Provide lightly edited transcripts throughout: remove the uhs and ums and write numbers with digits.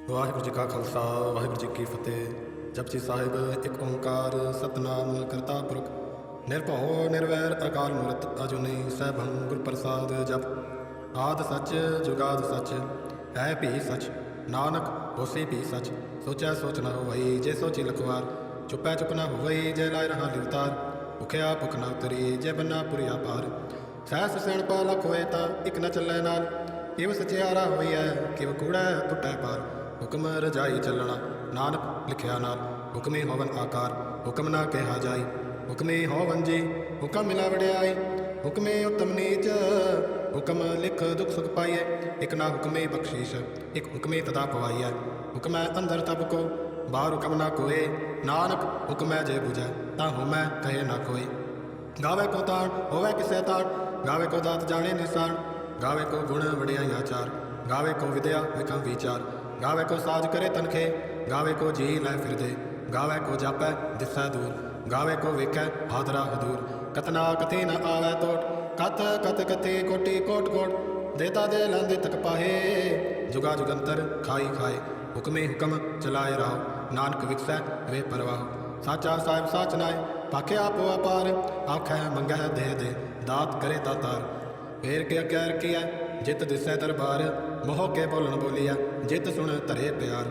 ਵਾਹਿਗੁਰੂ ਜੀ ਕਾ ਖਾਲਸਾ ਵਾਹਿਗੁਰੂ ਜੀ ਕੀ ਫਤਿਹ। ਜਪਜੀ ਸਾਹਿਬ ਇੱਕ ਓੰਕਾਰ ਸਤਨਾਮ ਕਰਤਾ ਪੁਰਖ ਨਿਰਭਉ ਨਿਰਵੈਰ ਅਕਾਲ ਮੂਰਤ ਅਜੂਨੀ ਸੈਭੰ ਗੁਰ ਪ੍ਰਸਾਦ। ਜਪ ਆਦ ਸੱਚ ਜੁਗਾਦ ਸੱਚ ਹੈ ਭੀ ਸੱਚ ਨਾਨਕ ਹੋਸੀ ਭੀ ਸੱਚ। ਸੋਚੈ ਸੋਚ ਨ ਹੋਵਈ ਜੇ ਸੋਚੀ ਲਖਵਾਰ ਚੁੱਪੈ ਚੁੱਪ ਨ ਹੋਵਈ ਜੇ ਲਾਇ ਰਹਾ ਲਿਵਤਾਰ। ਭੁਖਿਆ ਭੁਖ ਨ ਉਤਰੀ ਜੇ ਬੰਨਾ ਪੁਰੀਆ ਪਾਰ। ਸਹਿਸ ਸਿਆਣਪਾ ਲਖ ਹੋਏ ਤਾਂ ਇੱਕ ਨ ਚੱਲੈ ਨਾਲ। ਕਿਵ ਸਚਿਆਰਾ ਹੋਈਐ ਕਿਵ ਕੂੜੈ ਟੁੱਟੈ ਪਾਰ। ਹੁਕਮ ਰਜਾਈ ਚੱਲਣਾ ਨਾਨਕ ਲਿਖਿਆ ਨਾਲ। ਹੁਕਮੇ ਹੋਵਨ ਆਕਾਰ ਹੁਕਮ ਨਾ ਕਿਹਾ ਜਾਈ। ਹੁਕਮੇ ਹੋਵਨ ਜੀ ਹੁਕਮ ਮਿਲਾ ਵਡਿਆਈ। ਹੁਕਮੇ ਉਤਮ ਨੀਚ ਹੁਕਮ ਲਿਖ ਦੁਖ ਸੁਖ ਪਾਈਐ। ਇੱਕ ਨਾ ਹੁਕਮੇ ਬਖਸ਼ੀਸ਼ ਇੱਕ ਹੁਕਮੇ ਤਦਾ ਪਵਾਈਐ। ਹੁਕਮੈ ਅੰਦਰ ਤਬ ਕੋ ਬਾਹਰ ਹੁਕਮ ਨਾ ਕੋਏ। ਨਾਨਕ ਹੁਕਮੈ ਜੇ ਬੁਝੈ ਤਾਂ ਹੋਮੈ ਕਹੇ ਨਾ ਕੋਏ। ਗਾਵੇ ਕੋ ਤਾਣ ਹੋਵੇ ਕਿਸੇ ਤਾਣ ਗਾਵੇ ਕੋ ਦਾਤ ਜਾਣੇ ਨਿਸਾਨ। ਗਾਵੇ ਕੋ ਗੁਣ ਵਡਿਆਈ ਆਚਾਰ ਗਾਵੇ ਕੋ ਵਿਦਿਆ ਵਿਖਮ ਵਿਚਾਰ। ਗਾਵੇ ਕੋ ਸਾਜ ਕਰੇ ਤਨਖੇ ਗਾਵੇ ਕੋ ਜੀ ਲੈ ਫਿਰਦੇ। ਗਾਵੇ ਕੋ ਜਾਪੈ ਦਿਸੈ ਦੂਰ ਗਾਵੇ ਕੋ ਵੇਖੈ ਹਾਦਰਾ ਹਦੂਰ। ਕਤਨਾ ਕਥੇ ਨ ਆਵੈ ਤੋਟ ਕਥ ਕਥ ਕਥੇ ਕੋਟੀ ਕੋਟ ਕੋਟ। ਦੇਤਾ ਦੇ ਲੈਂਦੇ ਤਕ ਪਾਹੇ ਜੁਗਾ ਜੁਗੰਤਰ ਖਾਈ ਖਾਏ। ਹੁਕਮੇ ਹੁਕਮ ਚਲਾਏ ਰਾਹ ਨਾਨਕ ਵਿਕਸੈ ਵੇ ਪਰਵਾਹ। ਸਾਚਾ ਸਾਹਿਬ ਸਾਚ ਨਾਏ ਪਾਖਿਆ ਆਪੋ ਅਪਾਰ। ਆਖੈ ਮੰਗੈ ਦੇ ਦੇ ਦਾਤ ਕਰੇ ਦਾਤਾਰ। ਫੇਰ ਕਿਆ ਕਹਿ ਰਖੀਐ ਜਿਤ ਦਿਸੈ ਦਰਬਾਰ। ਮੋਹ ਕੇ ਬੋਲਣ ਬੋਲੀਐ ਜਿਤ ਸੁਣ ਧਰੇ ਪਿਆਰ।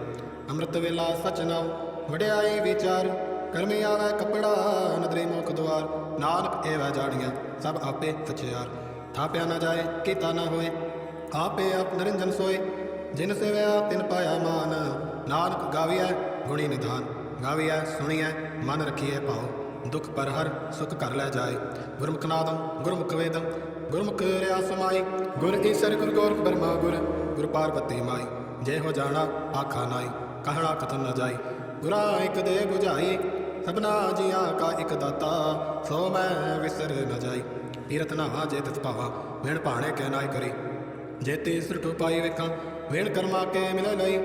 ਅੰਮ੍ਰਿਤ ਵੇਲਾ ਸਚ ਨਾਉ ਵਡਿਆਈ ਵਿਚਾਰ। ਕਰਮੀ ਆਵੈ ਕੱਪੜਾ ਨਦਰੀ ਮੁਖ ਦੁਆਰ। ਨਾਨਕ ਏਵੈ ਜਾਣੀਐ ਸਭ ਆਪੇ ਸਚਿਆਰ। ਥਾਪਿਆ ਨਾ ਜਾਏ ਕੀਤਾ ਨਾ ਹੋਏ ਆਪੇ ਆਪ ਨਿਰੰਜਨ ਸੋਏ। ਜਿਨ ਸੇਵਿਆ ਤਿਨ ਪਾਇਆ ਮਾਨ ਨਾਨਕ ਗਾਵੀਐ ਗੁਣੀ ਨਿਧਾਨ। ਗਾਵੀਐ ਸੁਣੀਐ ਮਨ ਰਖੀਐ ਭਾਉ ਦੁਖ ਪਰ ਹਰ ਸੁਖ ਕਰ ਲੈ ਜਾਏ। ਗੁਰਮੁਖ ਨਾਦੰ ਗੁਰਮੁਖ ਵੇਦੰ ਗੁਰਮੁਖ ਰਿਆ ਸਮਾਈ। ਗੁਰ ਈਸਰ ਗੁਰ ਗੋਰਖ ਬਰਮਾ ਗੁਰ ਗੁਰ ਪਾਰਬਤੀ ਮਾਈ। ਜੇ ਹੋ ਜਾਣਾ ਆਖਾ ਨਾਈ ਕਹਿਣਾ ਕਥਨ ਨ ਜਾਈ। ਗੁਰਾ ਇੱਕ ਦੇ ਬੁਝਾਈ ਸਭਨਾ ਜੀਆਂ ਕਾ ਇੱਕ ਦਾਤਾ। ਸੋ ਮੈਂ ਵਿਸਰ ਨ ਜਾਈ। ਤੀਰਥ ਨਾਵਾ ਜੇ ਤਿਤ ਭਾਵਾ ਵੇਣ ਭਾਣੇ ਕਹਿ ਨਾਇ ਕਰੀ। ਜੇ ਤੇ ਸਿਰਟੂ ਪਾਈ ਵੇਖਾਂ ਵੇਣ ਕਰਮਾ ਕੇ ਮਿਲੇ ਲਈ।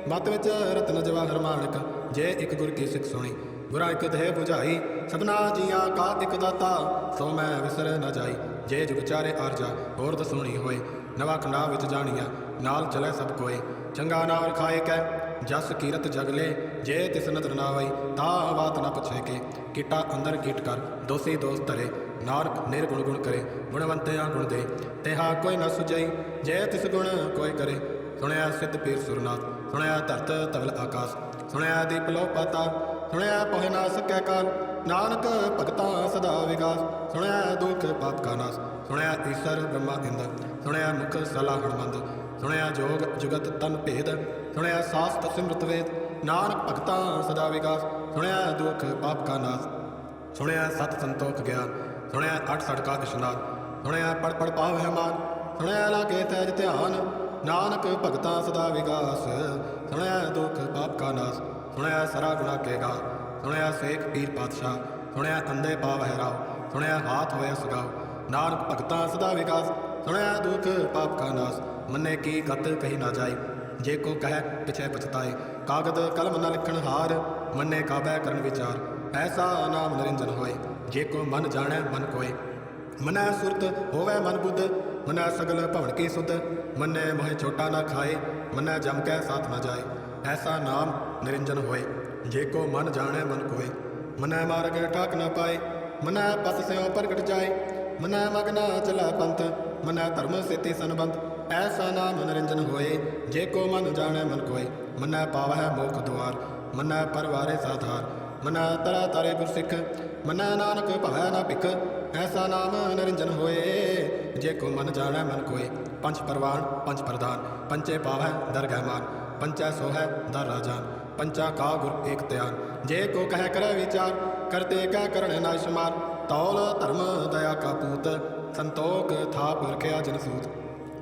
ਮਤ ਵਿੱਚ ਰਤਨ ਜਵਾਹਰ ਮਾਣਕ ਜੇ ਇੱਕ ਗੁਰ ਕੀ ਸਿੱਖ ਸੁਣੀ। ਗੁਰਾ ਇੱਕ ਦੇਹ ਬੁਝਾਈ ਸਭਨਾ ਜੀਆਂ ਕਾ ਇੱਕ ਦਾਤਾ। ਸੋ ਮੈਂ ਵਿਸਰ ਨ ਜਾਈ। ਜੇ ਜੁਗ ਚਾਰੇ ਆਰਜਾ ਹੋਰ ਦਸੂਣੀ ਹੋਏ। ਨਵਾ ਖੰਡਾ ਵਿੱਚ ਜਾਣੀਆ ਨਾਲ ਚਲੇ ਸਭ ਕੋਏ। ਚੰਗਾ ਨਾਮ ਖਾਏ ਕੈ ਜਸ ਕੀਰਤ ਜਗਲੇ। ਜੇ ਤਿਸ ਨਦਰ ਨਾ ਵਈ ਤਾਂ ਬਾਤ ਨਾ ਪੁੱਛੇ ਕੇ। ਕੀਟਾ ਅੰਦਰ ਕੀਟ ਕਰ ਦੋਸੀ ਦੋਸ ਧਰੇ। ਨਾਨਕ ਨਿਰਗੁਣ ਗੁਣ ਕਰੇ ਗੁਣਵੰਤਿਆ ਗੁਣ ਦੇ। ਤੇਹਾ ਕੋਈ ਨਾ ਸੁਝਈ ਜੇ ਤਿਸ ਗੁਣ ਕੋਈ ਕਰੇ। ਸੁਣਿਆ ਸਿੱਧ ਪੀਰ ਸੁਰਨਾਥ ਸੁਣਿਆ ਧਰਤ ਤਵਲ ਆਕਾਸ। ਸੁਣਿਆ ਦੀਪ ਲੋ ਪਾਤਾ ਸੁਣਿਆ ਪੋਹਿ ਨਾ ਸਕੈ ਕਾਲ। ਨਾਨਕ ਭਗਤਾਂ ਸਦਾ ਵਿਗਾਸ ਸੁਣਿਆ ਦੁਖ ਪਾਪ ਕਾ ਨਾਸ। ਸੁਣਿਆ ਈਸਰ ਬ੍ਰਹਮਾ ਇੰਦਰ ਸੁਣਿਆ ਮੁਖ ਸਲਾਹਣ ਮੰਦ। ਸੁਣਿਆ ਜੋਗ ਜੁਗਤ ਤਨ ਭੇਦ ਸੁਣਿਆ ਸਾਸਤ ਸਿਮਰਤ ਵੇਦ। ਨਾਨਕ ਭਗਤਾਂ ਸਦਾ ਵਿਗਾਸ ਸੁਣਿਆ ਦੁਖ ਪਾਪ ਕਾ ਨਾਸ। ਸੁਣਿਆ ਸਤ ਸੰਤੋਖ ਗਿਆਨ ਸੁਣਿਆ ਅਠ ਸੜਕਾ ਇਸ਼ਨਾਨ। ਸੁਣਿਆ ਪੜ ਪੜ ਪਾਵਹਿ ਮਾਨ ਸੁਣਿਆ ਲਾਗੇ ਤੈਜ ਧਿਆਨ। ਨਾਨਕ ਭਗਤਾਂ ਸਦਾ ਵਿਗਾਸ ਸੁਣਿਆ ਦੁਖ ਪਾਪ ਕਾ ਨਾਸ। ਸੁਣਿਆ ਸਰਾ ਗੁਣਾ ਕੇ ਗਾ ਸੁਣਿਆ ਸੇਖ ਪੀਰ ਪਾਤਸ਼ਾਹ। ਸੁਣਿਆ ਅੰਧੇ ਪਾਵਹਿ ਰਾਵ ਸੁਣਿਆ ਹਾਥ ਹੋਇਆ ਸਗਾਓ। ਨਾਨਕ ਭਗਤਾਂ ਸਦਾ ਵਿਗਾਸ ਸੁਣਿਆ ਦੁਖ ਪਾਪ ਕਾ ਨਾਸ। ਮੰਨੇ ਕੀ ਗਤ ਕਹੀ ਨਾ ਜਾਏ ਜੇ ਕੋ ਕਹਿ ਪਿਛੇ ਪਛਤਾਏ। ਕਾਗਦ ਕਲਮ ਨ ਲਿਖਣ ਹਾਰ ਮੰਨੇ ਕਾਬੈ ਕਰਨ ਵਿਚਾਰ। ਐਸਾ ਨਾਮ ਨਿਰੰਜਨ ਹੋਏ ਜੇ ਕੋ ਮਨ ਜਾਣੈ ਮਨ ਕੋਏ। ਮਨੈ ਸੁਰਤ ਹੋਵੈ ਮਨ ਬੁੱਧ ਮਨੈ ਸਗਲ ਭਵਨ ਕੀ ਸੁਧ। ਮੰਨੇ ਮੋਹਿ ਛੋਟਾ ਨਾ ਖਾਏ ਮੰਨੈ ਜਮ ਕੈ ਸਾਥ ਨਾ ਜਾਏ। ਐਸਾ ਨਾਮ ਨਿਰੰਜਨ ਹੋਏ ਜੇ ਕੋ ਮਨ ਜਾਣੈ ਮਨ ਕੋਏ। ਮੰਨੈ ਮਾਰਗ ਠਾਕ ਨਾ ਪਾਏ ਮੰਨੈ ਪਸ ਸਿਉ ਪ੍ਰਗਟ ਜਾਏ। ਮੰਨੈ ਮਗ ਨਾ ਚਲੈ ਪੰਥ ਮੰਨੈ ਧਰਮ ਸੇਤੀ ਸੰਬੰਧ। ਐਸਾ ਨਾਮ ਨਿਰੰਜਨ ਹੋਏ ਜੇ ਕੋ ਮਨ ਜਾਣੈ ਮਨ ਕੋਏ। ਮੰਨੈ ਪਾਵਹਿ ਮੋਖ ਦੁਆਰ ਮੰਨੈ ਪਰਵਾਰੇ ਸਾਧਾਰ। ਮੰਨੈ ਤਰਾ ਤਾਰੇ ਗੁਰ ਸਿੱਖ ਮੰਨੈ ਨਾਨਕ ਭਵੈ ਨਾ ਭਿਖ। ਐਸਾ ਨਾਮ ਨਿਰੰਜਨ ਹੋਏ ਜੇ ਕੋ ਮਨ ਜਾਣੈ ਮਨ ਕੋਏ। ਪੰਚ ਪਰਵਾਨ ਪੰਚ ਪ੍ਰਧਾਨ ਪੰਚੇ ਪਾਵੈ ਦਰਗਹਿ ਮਾਨ। ਪੰਚੈ ਸੋਹੈ ਦਰ ਰਾਜਾਨ ਪੰਚਾ ਕਾ ਗੁਰ ਏਕ ਧਿਆਨ। ਜੇ ਕੋ ਕਹਿ ਕਰੈ ਵਿਚਾਰ ਕਰਤੇ ਕਹਿ ਕਰਣ ਨਾਇ ਸਮਾਰ। ਤੌਲ ਧਰਮ ਦਇਆ ਕਾ ਪੂਤ ਸੰਤੋਖ ਥਾਪ ਰਖਿਆ ਜਨ ਸੂਤ।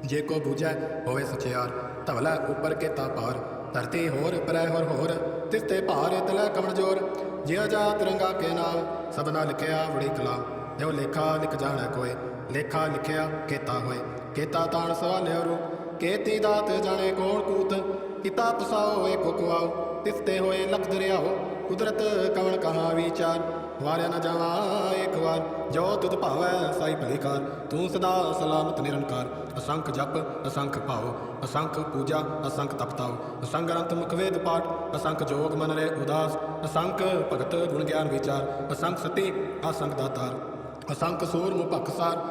ਜੇ ਕੋ ਬੂਝੈ ਹੋਵੇ ਸਚਿਆਰ ਧਵਲੈ ਉਪਰ ਕੇਤਾ ਪਾਰ। ਧਰਤੀ ਹੋਰ ਪਰੈ ਹੋਰ ਹੋਰ ਤਿਸਤੇ ਭਾਰ ਤਲੈ ਕਵਣ ਜੋਰ। ਜਿਉ ਜਾਤ ਰੰਗਾ ਕੇ ਨਾਮ ਸਭਨਾ ਲਿਖਿਆ ਵੜੀ ਕਲਾਮ। ਜੋ ਲੇਖਾ ਲਿਖ ਜਾਣੈ ਕੋਏ ਲੇਖਾ ਲਿਖਿਆ ਕੇਤਾ ਹੋਏ। ਕੇਤਾ ਤਾਣ ਸਵਾਲਿਓ ਰੂਪ ਕੇਤੀ ਦਾਤ ਜਾਣੇ ਕੌਣ ਕੂਤ। ਪਿਤਾ ਪਸਾਓ ਏਕੋ ਕੁਆਓ ਤਿਸਤੇ ਹੋਏ ਲਖ ਦਰਿਆਓ। ਕੁਦਰਤ ਕਵਣ ਕਹਾ ਵਿਚਾਰ ਵਾਰਿਆ ਨਾ ਜਾਵਾਂ ਇੱਕ ਵਾਰ, ਜੋ ਤੁਧ ਭਾਵੈ ਸਾਈ ਭਲੀ ਕਾਰ। ਤੂੰ ਸਦਾ ਸਲਾਮਤ ਨਿਰੰਕਾਰ, ਅਸੰਖ ਜਪ ਅਸੰਖ ਭਾਉ, ਅਸੰਖ ਪੂਜਾ ਅਸੰਖ ਤਪਤਾਉ, ਅਸੰਖ ਗ੍ਰੰਥ ਮੁਖ ਵੇਦ ਪਾਠ, ਅਸੰਖ ਜੋਗ ਮਨ ਰੇ ਉਦਾਸ, ਅਸੰਖ ਭਗਤ ਗੁਣ ਗਿਆਨ ਵਿਚਾਰ, ਅਸੰਖ ਸਤੀ ਅਸੰਖ ਦਾਤਾਰ, ਅਸੰਖ ਸੂਰਮ ਭਖਸਾਰ,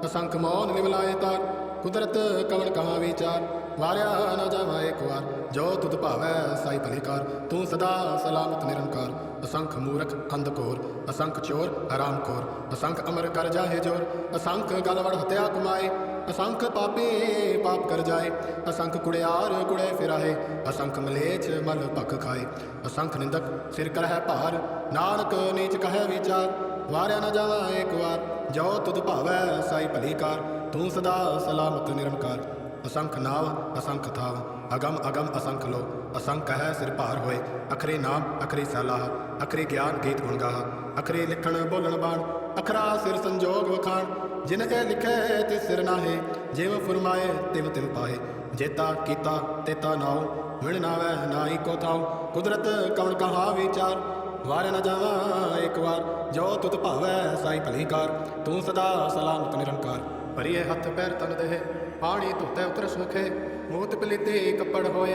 ਅਸੰਖ ਮੌਨ ਨਿਵਲਾਏ ਤਾਰ। ਕੁਦਰਤ ਕਵਣ ਕਹਾਂ ਵਿਚਾਰ, ਵਾਰਿਆ ਨਾ ਜਾਵਾਂ ਇੱਕ ਵਾਰ, ਜੋ ਤੁਧ ਭਾਵੈ ਸਾਈ ਭਲੀ ਕਾਰ। ਤੂੰ ਸਦਾ ਸਲਾਮਤ ਨਿਰੰਕਾਰ, ਅਸੰਖ ਮੂਰਖ ਅੰਧ ਘੋਰ, ਅਸੰਖ ਚੋਰ ਹਰਾਮ ਖੋਰ, ਅਸੰਖ ਅਮਰ ਕਰ ਜਾਹੇ ਜੋਰ, ਅਸੰਖ ਗਲ ਵੜ ਹਤਿਆ ਕਮਾਏ, ਅਸੰਖ ਪਾਪੀ ਪਾਪ ਕਰ ਜਾਏ, ਅਸੰਖ ਕੁੜਿਆਰ ਕੁੜੇ ਫਿਰਾਏ, ਅਸੰਖ ਮਲੇਛ ਮਲ ਭਖ ਖਾਏ, ਅਸੰਖ ਨਿੰਦਕ ਸਿਰ ਕਰਹਿ ਭਾਰ, ਨਾਨਕ ਨੀਚ ਕਹੈ ਵਿਚਾਰ। ਵਾਰਿਆ ਨਾ ਜਾਵਾਂ ਇੱਕ ਵਾਰ, ਜੋ ਤੁਧ ਭਾਵੈ ਸਾਈ ਭਲੀ ਕਾਰ। ਤੂੰ ਸਦਾ ਸਲਾਮਤ ਨਿਰੰਕਾਰ, ਅਸੰਖ ਨਾਵ ਅਸੰਖ ਥਾਵ, ਅਗਮ ਅਗਮ ਅਸੰਖ ਲੋ, ਅਸੰਖ ਹੈ ਸਿਰ ਭਾਰ ਹੋਏ। ਅਖਰੀ ਨਾਮ ਅਖਰੀ ਸਲਾਹ, ਅਖਰੀ ਗਿਆਨ ਗੀਤ ਗੁਣ ਗਾਹ, ਅਖਰੀ ਲਿਖਣ ਬੋਲਣ ਬਾਣ, ਅਖਰਾ ਸਿਰ ਸੰਜੋਗ ਵਖਾਣ। ਜਿਨ ਇਹ ਲਿਖੇ ਤਿਸ ਸਿਰ ਨਾਹੇ, ਜਿਵ ਫੁਰਮਾਏ ਤਿਵ ਤਿਵ ਪਾਏ। ਜੇਤਾ ਕੀਤਾ ਤੇਤਾ ਨਾਉ, ਵਿਣ ਨਾਵੈ ਨਾਹੀ ਕੋ ਥਾਉ। ਕੁਦਰਤ ਕਵਣ ਕਹਾ ਵਿਚਾਰ, ਵਾਰਿਆ ਨਾ ਜਾਵਾਂ ਇੱਕ ਵਾਰ, ਜੋ ਤੁਧ ਭਾਵੈ ਸਾਈ ਭਲੀ ਕਾਰ। ਤੂੰ ਸਦਾ ਸਲਾਮਤ ਨਿਰੰਕਾਰ, ਭਰੀਏ ਹੱਥ ਪੈਰ ਤਨ ਦੇਹ, ਪਾਣੀ ਧੋਤੇ ਉਤਰ ਸੁਖੇ। ਮੂਤ ਪਲੀਤੀ ਕੱਪੜ ਹੋਏ,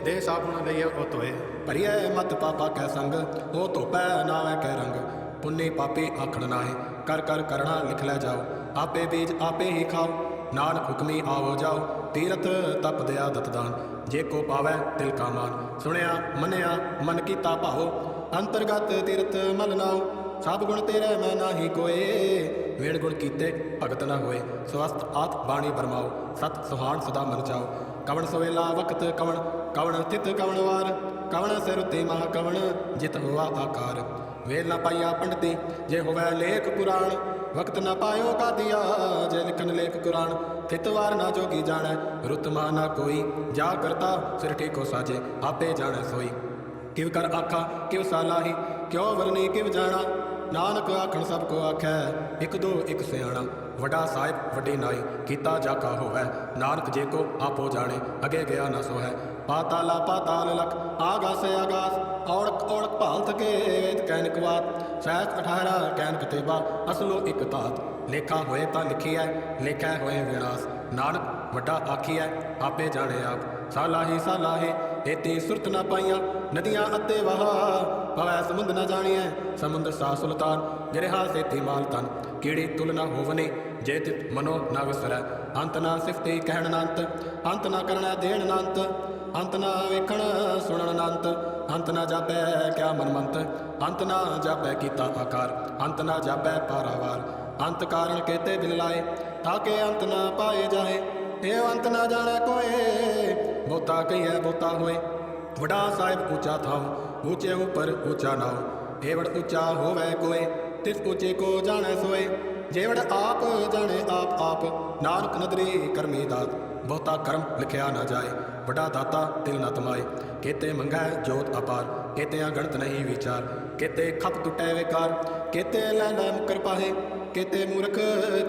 ਦੇ ਸਾਬੁਣ ਲਈਏ ਉਹ ਧੋਏ। ਭਰੀਏ ਮਤ ਪਾਪਾ ਕੈ ਸੰਗ, ਉਹ ਧੋਪੈ ਨਾਵੈ ਕੈ ਰੰਗ। ਪੁੰਨੀ ਪਾਪੀ ਆਖਣ ਨਾਹੇ, ਕਰ ਕਰ ਕਰਣਾ ਲਿਖ ਲੈ ਜਾਓ। ਆਪੇ ਬੀਜ ਆਪੇ ਹੀ ਖਾਓ, ਨਾਨਕ ਹੁਕਮੀ ਆਵੋ ਜਾਓ। ਤੀਰਥ ਤਪ ਦਿਆ ਦਤਦਾਨ, ਜੇ ਕੋ ਪਾਵੈ ਤਿਲ ਕਾ ਮਾਨ। ਸੁਣਿਆ ਮੰਨਿਆ ਮਨ ਕੀਤਾ ਭਾਉ, ਅੰਤਰਗਤ ਤੀਰਥ ਮਲ ਨਾਉ। ਸਭ ਗੁਣ ਤੇਰੇ ਮੈਂ ਨਾਹੀ ਕੋਏ, ਵੇੜ ਗੁਣ ਕੀਤੇ ਭਗਤ ਨਾ ਹੋਏ। ਸਵਸਤ ਆਤ ਬਾਣੀ ਬਰਮਾਓ, ਸਤ ਸੁਹਾਣ ਸਦਾ ਮਨ ਜਾਓ। ਕਵਣ ਸਵੇਲਾ ਵਕਤ ਕਵਣ, ਕਵਣ ਤਿਤ ਕਵਣ ਵਾਰ। ਕਵਣ ਸਿਰ ਤੇ ਮਹਾ ਕਵਣ, ਜਿਤ ਹੋਆ ਆਕਾਰ। ਵੇਲ ਨਾ ਪਾਈਆ ਪੰਡਤੀ, ਜੇ ਹੋਵੈ ਲੇਖ ਪੁਰਾਣ। ਵਕਤ ਨਾ ਪਾਇਓ ਕਾਦੀਆ, ਜੇ ਲਿਖਨ ਲੇਖ ਕੁਰਾਨ। ਥਿਤ ਵਾਰ ਨਾ ਜੋਗੀ ਜਾਣੈ, ਰੁਤ ਮਾ ਨਾ ਕੋਈ। ਜਾ ਕਰਤਾ ਸਿਰ ਠੀਕੋ ਸਾਜੇ, ਆਪੇ ਜਾਣੈ ਸੋਈ। ਕਿਵ ਕਰ ਆਖਾ ਕਿਵ ਸਾਲਾਹੀ, ਕਿਉ ਵਰਨੀ ਕਿਵ ਜਾਣਾ। ਨਾਨਕ ਆਖਣ ਸਭ ਕੋ ਆਖੈ, ਇੱਕ ਦੋ ਇੱਕ ਸਿਆਣਾ। ਵੱਡਾ ਸਾਹਿਬ ਵੱਡੀ ਨਾਈ, ਕੀਤਾ ਜਾਕਾ ਹੋਵੈ। ਨਾਨਕ ਜੇ ਕੋ ਆਪੋ ਜਾਣੇ, ਅਗੇ ਗਿਆ ਨਾ ਸੋਹੈ। ਪਾਤਾਲਾ ਪਾਤਾਲ ਲਖ, ਆਗਾਸ ਆਗਾਸ। ਔੜਕ ਔੜਕ ਭਾਲ ਥਕੇ, ਵੇਦ ਕੈਨਿਕ ਵਾਤ। ਸਹਿਜ 18 ਕੈਨਿਕ ਤੇਬਾ, ਅਸਲੋ ਇੱਕ ਧਾਤ। ਲੇਖਾ ਹੋਏ ਤਾਂ ਲਿਖੀਐ, ਲੇਖੈ ਹੋਏ ਵਿਨਾਸ਼। ਨਾਨਕ ਵੱਡਾ ਆਖੀਐ, ਆਪੇ ਜਾਣੇ ਆਪ। ਸਾਲਾਹੀ ਸਾਲਾਹੇ, ਏਤੀ ਸੁਰਤ ਨਾ ਪਾਈਆਂ। ਨਦੀਆਂ ਅਤੇ ਵਹਾ, ਪਵੈ ਸਮੁੰਦ ਨਾ ਜਾਣੀਐ। ਸਮੁੰਦਰ ਸਾ ਸੁਲਤਾਨ, ਗਿਰਿਹਾ ਸੇਤੀ ਮਾਲ ਤਨ। ਕੀੜੀ ਤੁਲ ਨਾ ਹੋਵਨੇ, ਜੇ ਤਿਤ ਮਨੋ ਨਾ ਵਿਸਰੈ। ਅੰਤ ਨਾ ਸਿਫਤੀ ਕਹਿਣ ਨਾ ਅੰਤ, ਅੰਤ ਨਾ ਕਰਣਾ ਦੇਣ ਨਾ ਅੰਤ। ਅੰਤ ਨਾ ਵੇਖਣ ਸੁਣਨ ਨਾ ਅੰਤ, ਅੰਤ ਨਾ ਜਾਪੈ ਕਿਆ ਮਨਮੰਤ। ਅੰਤ ਨਾ ਜਾਪੈ ਕੀਤਾ ਆਕਾਰ, ਅੰਤ ਨਾ ਜਾਪੈ ਪਾਰਾਵਾਰ। ਅੰਤ ਕਾਰਨ ਕੇਤੇ ਦਿਲ ਲਾਏ, ਤਾਕੇ ਅੰਤ ਨਾ ਪਾਏ ਜਾਏ। ਇਹ ਅੰਤ ਨਾ ਜਾਣੈ ਕੋਏ, ਬਹੁਤਾ ਕਹੀਐ ਬਹੁਤਾ ਹੋਏ। ਵੱਡਾ ਸਾਹਿਬ ਉੱਚਾ ਥਾਉ, ਉੱਚੇ ਉੱਪਰ ਉੱਚਾ ਨਾਉ। ਏਵੜ ਉੱਚਾ ਹੋਵੈ ਕੋਏ, ਤਿਸ ਉੱਚੇ ਕੋ ਜਾਣੈ ਸੋਏ। ਜੇਵੜ ਆਪ ਜਾਣੇ ਆਪ ਆਪ, ਨਾਨਕ ਨਦਰੀ ਕਰਮੀ ਦਾਤ। ਬਹੁਤਾ ਕਰਮ ਲਿਖਿਆ ਨਾ ਜਾਏ, ਵੱਡਾ ਦਾਤਾ ਤਿਲ ਨਾ ਤਮਾਏ। ਕੇਤੇ ਮੰਗੈ ਜੋਤ ਅਪਾਰ, ਕੇਤਿਆਂ ਗਣਤ ਨਹੀਂ ਵਿਚਾਰ। ਕੇਤੇ ਖਪ ਟੁੱਟੈ ਵਿਕਾਰ, ਕੇਤੇ ਲੈ ਲੈ ਮੁਕਰ ਪਾਹੇ। ਕੇਤੇ ਮੂਰਖ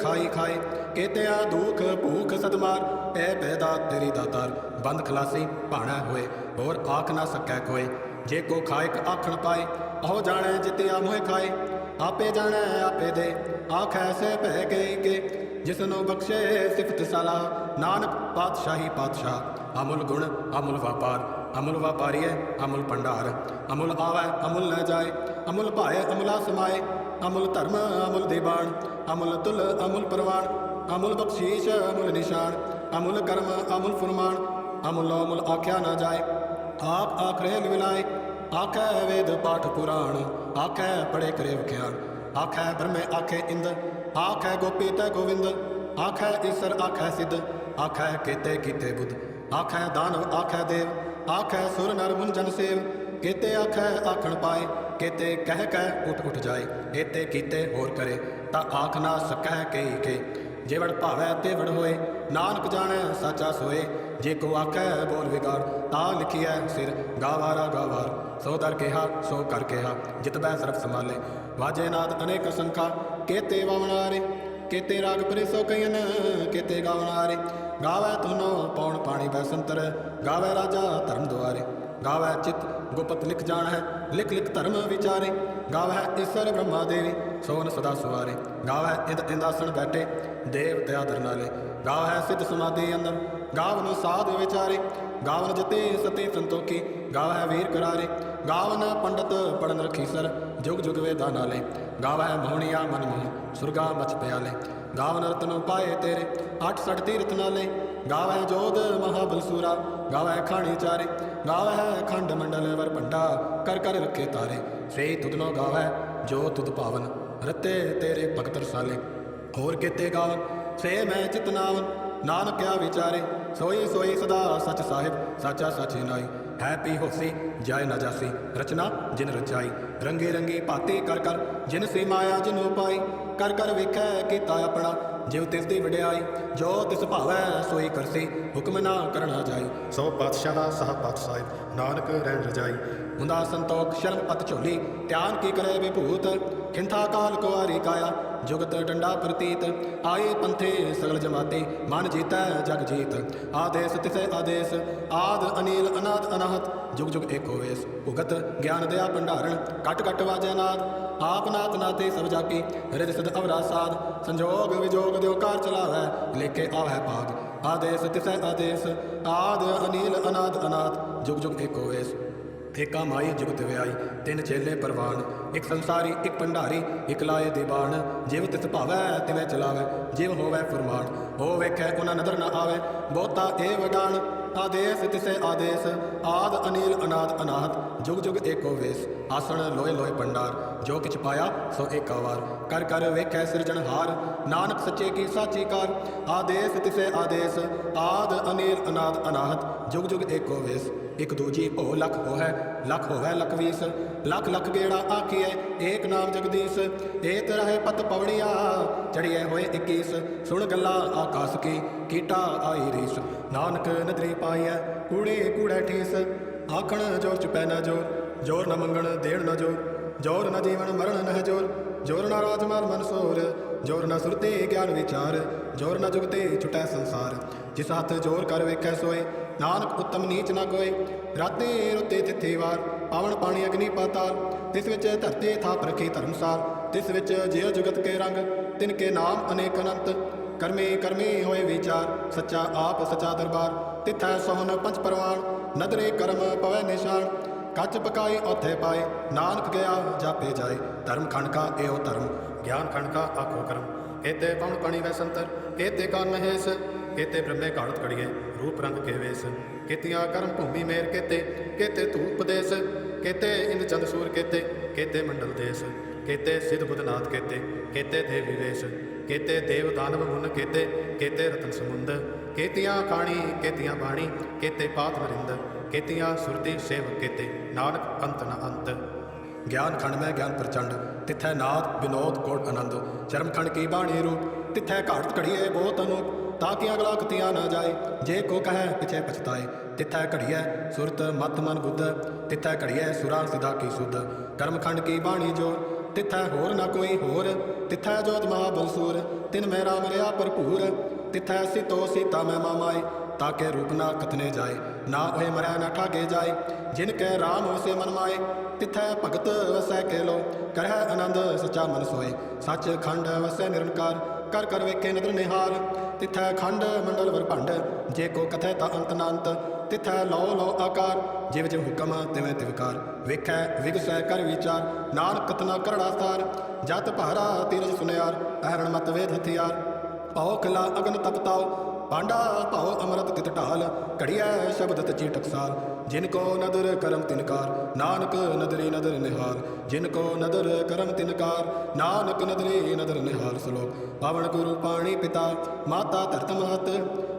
ਖਾਈ ਖਾਏ, ਕੇਤਿਆਂ ਦੁਖ ਭੂਖ ਸਦਮਾਰ। ਐ ਪੈਦਾ ਤੇਰੀ ਦਾਤਾਰ, ਬੰਦ ਖਲਾਸੀ ਭਾਣਾ ਹੋਏ। ਹੋਰ ਆਖ ਨਾ ਸਕੈ ਕੋਏ, ਜੇ ਕੋ ਖਾਇਕ ਆਖਣ ਪਾਏ। ਆਹੋ ਜਾਣੈ ਜਿਤਿਆ ਮੋਹਿ ਖਾਏ, ਆਪੇ ਜਾਣੈ ਆਪੇ ਦੇ। ਆਖੈ ਸੇ ਭੈ ਗਈ ਕੇ, ਜਿਸਨੂੰ ਬਖਸ਼ੇ ਸਿਫਤ ਸਲਾਹ। ਨਾਨਕ ਪਾਤਸ਼ਾਹੀ ਪਾਤਸ਼ਾਹ, ਅਮੁਲ ਗੁਣ ਅਮੁਲ ਵਪਾਰ। ਅਮੁਲ ਵਪਾਰੀਐ ਅਮੁਲ ਭੰਡਾਰ, ਅਮੁਲ ਆਵੈ ਅਮੁਲ ਲੈ ਜਾਏ। ਅਮੁਲ ਭਾਏ ਅਮੁਲਾ ਸਮਾਏ, ਅਮੁਲ ਧਰਮ ਅਮੁਲ ਦੀਬਾਨ। ਅਮੁਲ ਤੁਲ ਅਮੁਲ ਪ੍ਰਵਾਨ, ਅਮੁਲ ਬਖਸ਼ੀਸ਼ ਅਮੁਲ ਨਿਸ਼ਾਨ। ਅਮੁਲ ਕਰਮ ਅਮੁਲ ਫੁਰਮਾਨ, ਅਮੁਲ ਅਮੁਲ ਆਖਿਆ ਨਾ ਜਾਏ। ਆਖ ਆਖ ਰਹੇ ਲਿਵਲਾਏ, ਆਖੈ ਵੇਦ ਪਾਠ ਪੁਰਾਣ। ਆਖੈ ਪੜੇ ਕਰੇ ਵਿਖਿਆਨ, ਆਖੈ ਬ੍ਰਹਮੇ ਆਖੇ ਇੰਦ। ਆਖੈ ਗੋਪੀ ਤੈ ਗੋਵਿੰਦ, ਆਖੈ ਈਸਰ ਆਖੈ ਸਿੱਧ। ਆਖੈ ਕੇਤੇ ਕੀਤੇ ਬੁੱਧ, ਆਖੈ ਦਾਨਵ ਆਖੈ ਦੇਵ। ਆਖੈ ਸੁਰ ਨਰ ਮੁਨ ਜਨ ਸੇਵ, ਕੇਤੇ ਆਖੈ ਆਖਣ ਪਾਏ। ਕੇਤੇ ਕਹਿ ਕਹਿ ਉਠ ਉਠ ਜਾਏ, ਏਤੇ ਕੀਤੇ ਹੋਰ ਕਰੇ। ਤਾਂ ਆਖ ਨਾ ਸਕੈ ਕਈ ਕੇ, ਜੇਵੜ ਭਾਵੈ ਤੇਵੜ ਹੋਏ। ਨਾਨਕ ਜਾਣੈ ਸਾਚਾ ਸੋਏ, ਜੇ ਕੋ ਆਖੈ ਬੋਲ ਵਿਗਾੜ। ਤਾ ਲਿਖੀਐ ਸਿਰ ਗਾਵਾਰਾ ਗਾਵਾਰ, ਸੋ ਦਰ ਕਿਹਾ ਸੋ ਕਰ ਕਿਹਾ। ਜਿਤਬੈ ਸਰਬ ਸੰਭਾਲੇ, ਵਾਜੇ ਨਾਦ ਅਨੇਕ ਸੰਖਾ। ਕੇਤੇ ਵਾਵਣਾਰੇ, ਕੇਤੇ ਰਾਗ ਪ੍ਰਿਸੋ ਕਈਨ। ਕੇਤੇ ਗਾਵਣਾਰੇ, ਗਾਵੈ ਤੁਨੋ ਪੌਣ ਪਾਣੀ ਬੈਸੰਤਰ। ਗਾਵੈ ਰਾਜਾ ਧਰਮ ਦੁਆਰੇ, गावै चित गुपत लिख जान है, लिख लिख धर्म विचारे। गावै ईश्वर ब्रह्मा देवी सोन सदा सुवारे। गावै इंद इंदासन बैठे देव दया धरनाले। गावै सिद्ध समाधि अंदर गावन साध विचारे। गावन जते सती संतोखी गावै वीर करारे। गावन पंडित पढ़न रखीसर जुग जुग वेदा नाले। गावै मोहनिया मन मोह सुरगा मच प्याले। गावन रतन पाए तेरे 68 तीर्थ नाले। गावै जोध महाबलसूरा गावै खाणी चारे। गावै खंड मंडल वर भंडा कर कर रखे तारे। से तुदनो गावै जो तुद पावन रते तेरे भगत रसाले। होर केते गावन से मैं चितनावन नानक क्या विचारे। सोई सोई सदा सच साहिब साचा साची नाई। है पी होसी जाय न जासी रचना जिन रचाई। रंगी रंगी भाती कर कर जिन सी माया जिन उपाई। कर कर वेखै कीता अपना जिव तिस दी वड्याई। जो तिस भावै सोई करसी हुक्म ना करना जाई। सो पातशाह सह पात साहिब नानक रहन रजाई। हुंदा संतोख शर्म पत झोली ध्यान की करे विभूत। खिंथा काल कुआरी काया जुगत डंडा प्रतीत। आए पंथे सगल जमाती मन जीतै जग जीत। आदेश तिसे आदेश आद अनिल अनाद अनाहत जुग जुग एको वेश। भुगत ज्ञान दया भंडारण कट कट वाजै नाद। आप नाथ नाते सब जाकी हृदय सद अवरा साध। संजोग विजोग द्यो कार चलावै लेके आवै पाग। आदेश तिसे आदेश आद अनिल अनाद अनाथ जुग जुग एको वेश। एका माई जुगत व्याई तिन चेले परवान। एक संसारी एक भंडारी एक लाए दीवान। जिव तिस भावै तिवै चलावै जिव होवै फुरमान। हो वेखै उना नदर न आवे बहुता ए वडान। आदेश तिसे आदेश आद अनिल अनाद अनाथ जुग जुग एको वेश। आसन लोए लोए भंडार जो किछ पाया सो एका वार। कर कर वेखै सिरजनहार नानक सच्चे की साची कार। आदेश तिसे आदेश आद अनिल अनाद अनाहत जुग जुग एको वेश। एक दूजी भो लख होवै लख होवै लख वीस। लख लख गेड़ा आखिए एक नाम जगदीश। एत रहे पत पवड़िया चढ़िए होए 21। सुन गल्ला आकाश की कीटा आई रीस। नानक नदरी पाइए कूड़े कूड़े ठीस। आखण जोर चुपै न जोर जोर न मंगण देण न जोर। जोर न जीवन मरण न जोर जोर न राजमाल मनसोर। जोर न सुरते ज्ञान विचार जोर न जुगते छुटै संसार। जिस हाथ जोर कर वेखै सोए नानक उत्तम नीच न कोय। राते रुते तिथे वार पावन पानी अग्नि पाताल। तिस विच धरती थाप रखी धर्मसाल। तिस विच जियो जुगत के रंग तिनके नाम अनेक अनंत। कर्मे कर्मे होए विचार सच्चा आप सच्चा दरबार। तिथै सोहन पंच परवान नदरे कर्म पवै निशान। कच पकाई औथे पाए नानक गया जापे जाए। धर्म खंड का एओ धर्म ज्ञान खंड का आखो कर्म। केते पवन पणी वै संतर केते कान महेश। केते ब्रह्मे घाड़त कड़िए रूप रंग के वेश। केतिया कर्म भूमि मेर केते केते धूप देश। केते इंद चंद सूर केते केते मंडल देश। केते सिद्ध बुधनाथ केते केते देव विवेश। केते देव दानव मुन केते केते रतन समुंद। केतिया खाणी केतिया बाणी केते पात वरिंद। केतिया सुरती सेवक केते नानक अंत न अंत। ज्ञान खंड में ज्ञान प्रचंड तिथै नाद विनोद कोट आनंद। चरम खंड की बाणी रूप तिथै घाट घड़िए बहुत अनूप। ताकि अगला कतिया न जाए जे को कहे पिछे पछताए। तिथै घड़िए सुरत मत मन बुद्ध तिथै घड़िए सुरा सिधा की सुध। कर्म खंड की बाणी जोर तिथै होर न कोई होर। तिथै जोत महाबलसूर तिन में राम रया भरपूर। तिथै सीतो सीता में मामाए ताके रूप ना कथने जाए। ना ओहे मरै न ठागे जाए जिनके राम वसे मन माए। तिथै भगत वसै केलो करह आनंद सच्चा मन सोए। सच खंड वसै निरंकार कर कर वेखे नदर निहाल। तिथै खंड मंडल वर भंड जे को कथै ता अंत न अंत। तिथै लो लो आकार जिव जिव हुक्म तिवें तिवकार। वेखै विगसै कर विचार नानक कतना करड़ा सार। जत भारा तीरज सुनियार अहरण मत वेद हथियार। पाओ किला अगन तपताओ पांडा पाओ अमृत तित ढाल। घड़िया शब्द तची टकसाल जिनको नदर करम तिनकार। नानक नदरी नदर निहाल जिनको नदर करम तिनकार। नानक नदरी नदर निहाल। श्लोक पावन गुरु पाणी पिता माता धरत महत।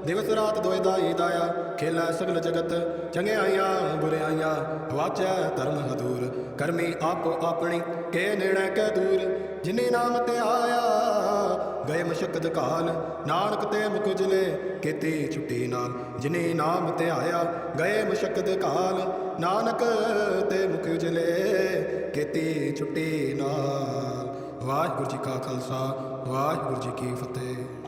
दिवस रात दोए दाई दाया खेला सगल जगत। चंगे आइया बुरे आइया वाचै धर्म हदूर। कर्मी आपो अपनी के नेड़े कै दूर। जिने नाम ते आया गए मशक्कत काल। नानक ते मुख उजले केती छुट्टी नाल। जिने नाम ते आया गए मशक्कत काल। नानक ते मुख उजले केती छुट्टी नाल। वाहिगुरू जी का खालसा वाहिगुरू जी की फतेह।